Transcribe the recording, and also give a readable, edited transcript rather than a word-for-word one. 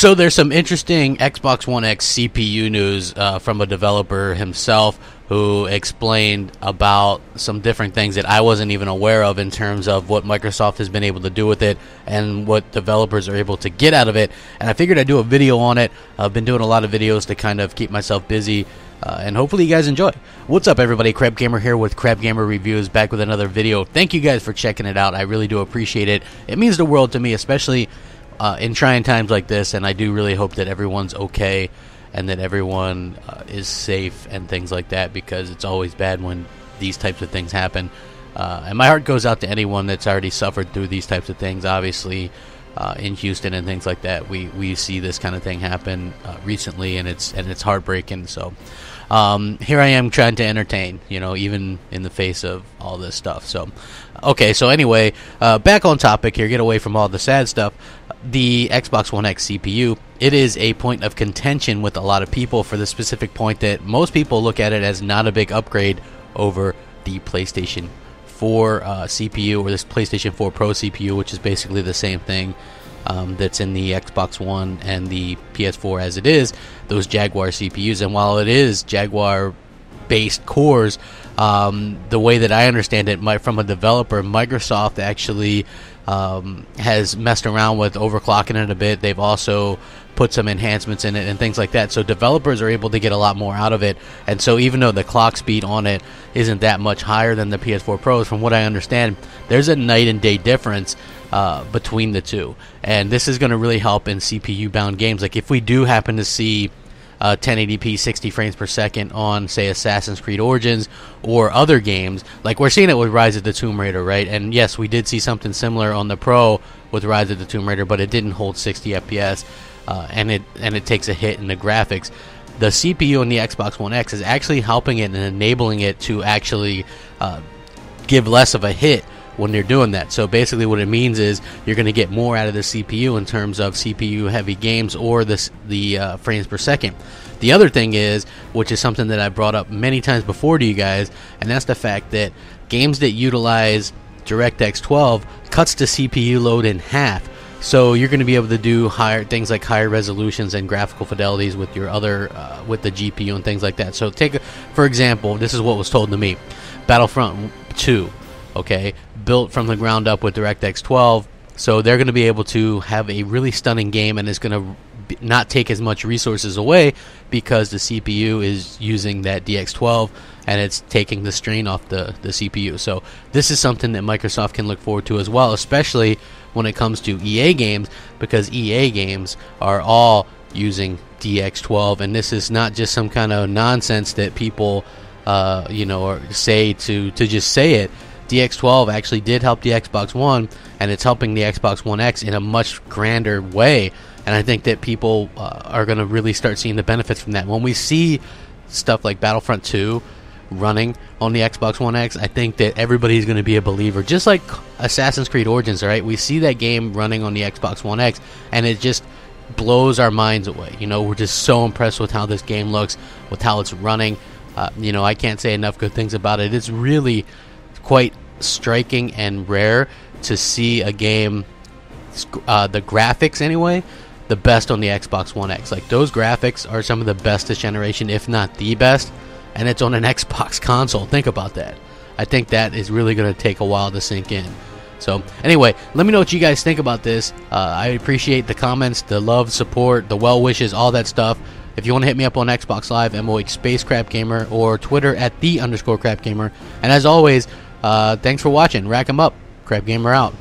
So there's some interesting Xbox One X CPU news from a developer himself who explained about some different things that I wasn't even aware of in terms of what Microsoft has been able to do with it and what developers are able to get out of it. And I figured I'd do a video on it. I've been doing a lot of videos to kind of keep myself busy, and hopefully you guys enjoy. What's up, everybody? Crapgamer here with Crapgamer Reviews, back with another video. Thank you guys for checking it out. I really do appreciate it. It means the world to me, especially in trying times like this, and I do really hope that everyone's okay and that everyone is safe and things like that, because it's always bad when these types of things happen. And my heart goes out to anyone that's already suffered through these types of things. Obviously, in Houston and things like that, we see this kind of thing happen recently, and it's heartbreaking. So here I am trying to entertain, even in the face of all this stuff. So okay, so anyway, back on topic here, get away from all the sad stuff. The Xbox One X CPU, it is a point of contention with a lot of people for the specific point that most people look at it as not a big upgrade over the PlayStation 4 CPU, or this PlayStation 4 Pro CPU, which is basically the same thing that's in the Xbox One and the PS4 as it is, those Jaguar CPUs. And while it is Jaguar-based cores, the way that I understand it, from a developer, Microsoft actually has messed around with overclocking it a bit. They've also put some enhancements in it and things like that, so developers are able to get a lot more out of it. And so even though the clock speed on it isn't that much higher than the PS4 Pros, from what I understand, there's a night and day difference between the two, and this is going to really help in CPU bound games. Like if we do happen to see 1080p 60 frames per second on, say, Assassin's Creed Origins or other games, like we're seeing it with Rise of the Tomb Raider, right? And yes, we did see something similar on the Pro with Rise of the Tomb Raider, but it didn't hold 60 FPS, and it takes a hit in the graphics. The CPU on the Xbox One X is actually helping it and enabling it to actually give less of a hit when you're doing that. So basically what it means is you're going to get more out of the CPU in terms of CPU heavy games or the frames per second. The other thing is, which is something that I brought up many times before to you guys, and that's the fact that games that utilize DirectX 12 cuts the CPU load in half. So you're going to be able to do things like higher resolutions and graphical fidelities with your other with the GPU and things like that. So for example, this is what was told to me: Battlefront 2, okay, built from the ground up with DirectX 12, so they're going to be able to have a really stunning game, and it's going to not take as much resources away because the CPU is using that DX12 and it's taking the strain off the CPU. So this is something that Microsoft can look forward to as well, especially when it comes to EA games, because EA games are all using DX12, and this is not just some kind of nonsense that people or say to just say it. DX12 actually did help the Xbox One, and it's helping the Xbox One X in a much grander way. And I think that people are going to really start seeing the benefits from that. When we see stuff like Battlefront 2 running on the Xbox One X, I think that everybody's going to be a believer. Just like Assassin's Creed Origins, right? We see that game running on the Xbox One X, and it just blows our minds away. We're just so impressed with how this game looks, with how it's running. I can't say enough good things about it. It's really quite striking and rare to see a game, the graphics anyway, the best on the Xbox One X. Like, those graphics are some of the best this generation, if not the best, and it's on an Xbox console. Think about that. I think that is really going to take a while to sink in. So anyway, let me know what you guys think about this. I appreciate the comments, the love, support, the well wishes, all that stuff. If you want to hit me up on Xbox Live, MOH Space Crapgamer, or Twitter at @the_Crapgamer. And as always, thanks for watching. Rack 'em up. Crapgamer out.